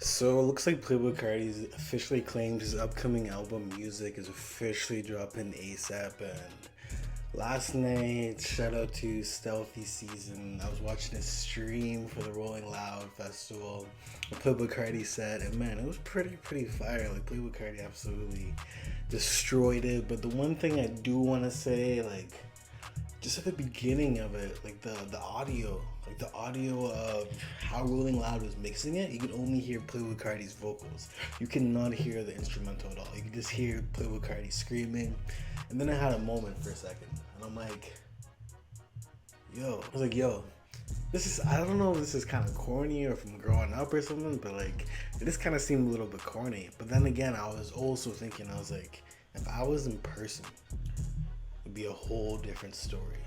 So it looks like Playboi Carti's officially claimed his upcoming album Music is officially dropping ASAP. And last night, shout out to Stealthy Season. I was watching a stream for the Rolling Loud Festival. Playboi Carti said, and man, it was pretty fire. Like Playboi Carti absolutely destroyed it. But the one thing I do want to say, like, just at the beginning of it, like the audio of how Rolling Loud was mixing it, you could only hear Playboi Carti's vocals. You cannot hear the instrumental at all. You could just hear Playboi Carti screaming. And then I had a moment for a second, and I'm like, yo, this is, I don't know if this is kind of corny or from growing up or something, but like, it just kind of seemed a little bit corny. But then again, I was also thinking, I was like, if I was in person, it'd be a whole different story.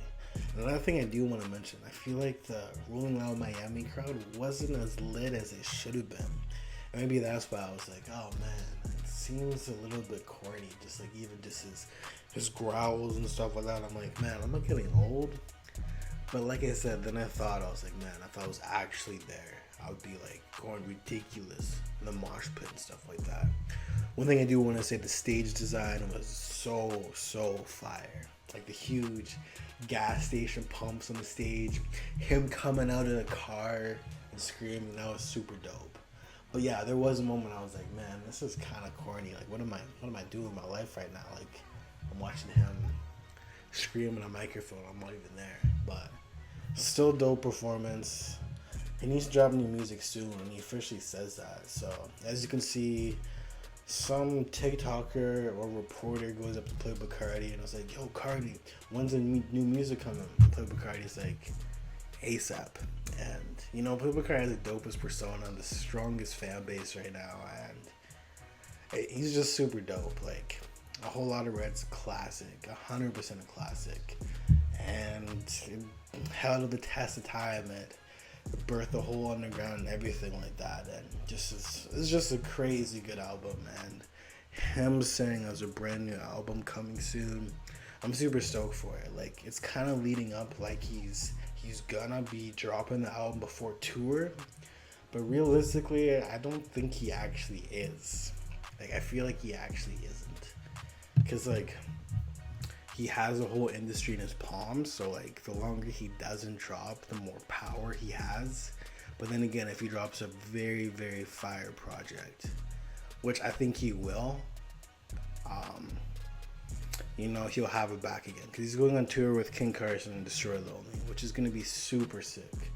Another thing I do want to mention, I feel like the Rolling Loud Miami crowd wasn't as lit as it should have been. And maybe that's why I was like, oh man, it seems a little bit corny. Just like even just his growls and stuff like that. I'm like, man, I'm not getting old. But like I said, then I was like, man, if I was actually there, I would be like going ridiculous in the mosh pit and stuff like that. One thing I do want to say, the stage design was so fire. Like the huge gas station pumps on the stage, him coming out in a car and screaming, that was super dope. But yeah, there was a moment I was like, man, this is kind of corny. Like, what am I doing with my life right now? Like, I'm watching him scream in a microphone. I'm not even there. But still dope performance. He needs to drop new music soon, and he officially says that. So as you can see, some TikToker or reporter goes up to Playboi Carti and was like, yo, Carti, when's the new music coming? And Playboi Carti's like, ASAP. And, you know, Playboi Carti has the dopest persona, the strongest fan base right now, and he's just super dope. Like, A Whole Lot of Red's classic, 100% a classic. And it held the test of time. It birthed the whole underground and everything like that, and it's just a crazy good album. And him saying there's a brand new album coming soon, I'm super stoked for it. Like, it's kind of leading up like he's gonna be dropping the album before tour, but realistically I don't think he actually is. Like, I feel like he actually isn't, because like he has a whole industry in his palms, so like the longer he doesn't drop, the more power he has. But then again, if he drops a very fire project, which I think he will, you know, he'll have it back again, because he's going on tour with King Carson and Destroy Lonely, which is going to be super sick.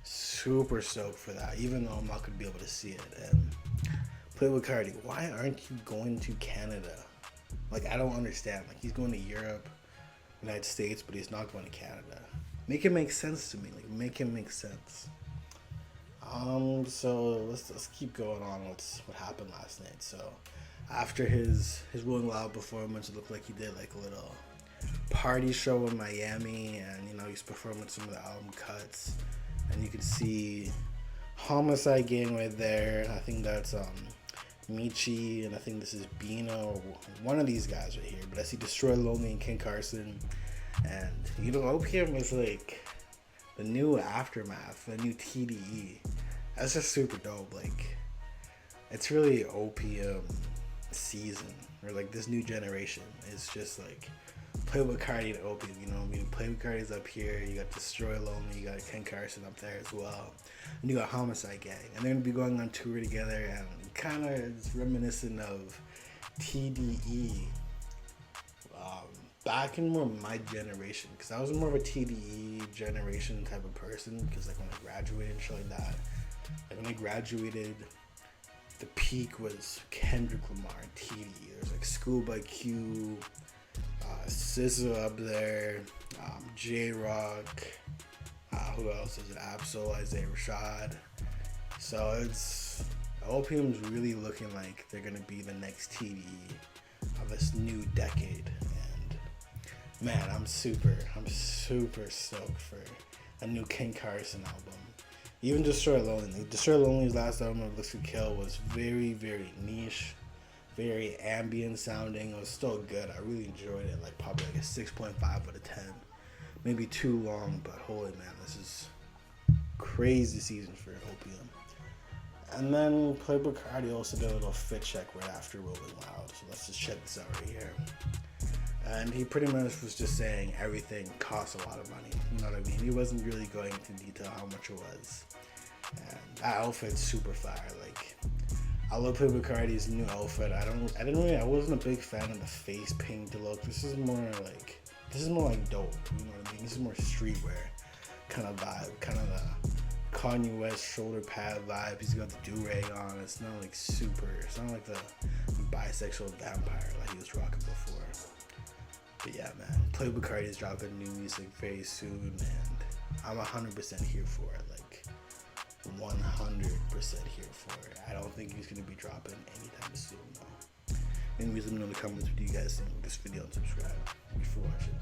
Super stoked for that, even though I'm not going to be able to see it. And Playboi Carti, why aren't you going to Canada? Like, I don't understand. Like, he's going to Europe, United States, but he's not going to Canada. Make it make sense to me. Like, make it make sense. So let's keep going on with what happened last night. So after his Rolling Loud performance, it looked like he did like a little party show in Miami, and you know, he's performing some of the album cuts, and you could see Homicide Gang right there. I think that's Michi, and I think this is Bino, or one of these guys right here. But I see Destroy Lonely and King Carson, and you know, OPM is like the new Aftermath, the new TDE. That's just super dope. Like, it's really OPM season, or like this new generation. It's just like Playboi Carti and OPM. You know, I mean, Playboi Carti's up here. You got Destroy Lonely. You got King Carson up there as well, and you got Homicide Gang, and they're gonna be going on tour together. And kind of is reminiscent of TDE. Back in more my generation, because I was more of a TDE generation type of person, because like when I graduated and shit like that, like when I graduated, the peak was Kendrick Lamar and TDE. There's like Schoolboy Q, SZA up there, J-Rock, who else is it, Absol, Isaiah Rashad. So it's, OPM's really looking like they're gonna be the next TDE of this new decade. Man, I'm super stoked for a new King Carson album. Even Destroy Lonely. Destroy Lonely's last album of Looks to Kill was very niche, very ambient sounding. It was still good. I really enjoyed it. Like probably like a 6.5 out of 10. Maybe too long, but holy man, this is crazy season for OPM. And then Playboi Carti also did a little fit check right after Rolling Loud. So let's just check this out right here. And he pretty much was just saying everything costs a lot of money. You know what I mean? He wasn't really going into detail how much it was. And that outfit's super fire. Like, I love Playboi Carti's new outfit. I wasn't a big fan of the face paint look. This is more like dope. You know what I mean? This is more streetwear kind of vibe, kind of the Kanye West shoulder pad vibe. He's got the do-rag on. It's not like super. It's not like the bisexual vampire like he was rocking before. But yeah, man, Playboi Carti is dropping new music very soon, and I'm 100% here for it. Like, 100% here for it. I don't think he's gonna be dropping anytime soon, though. Anyways, let me know in the comments what you guys think of this video and subscribe. Thanks for watching.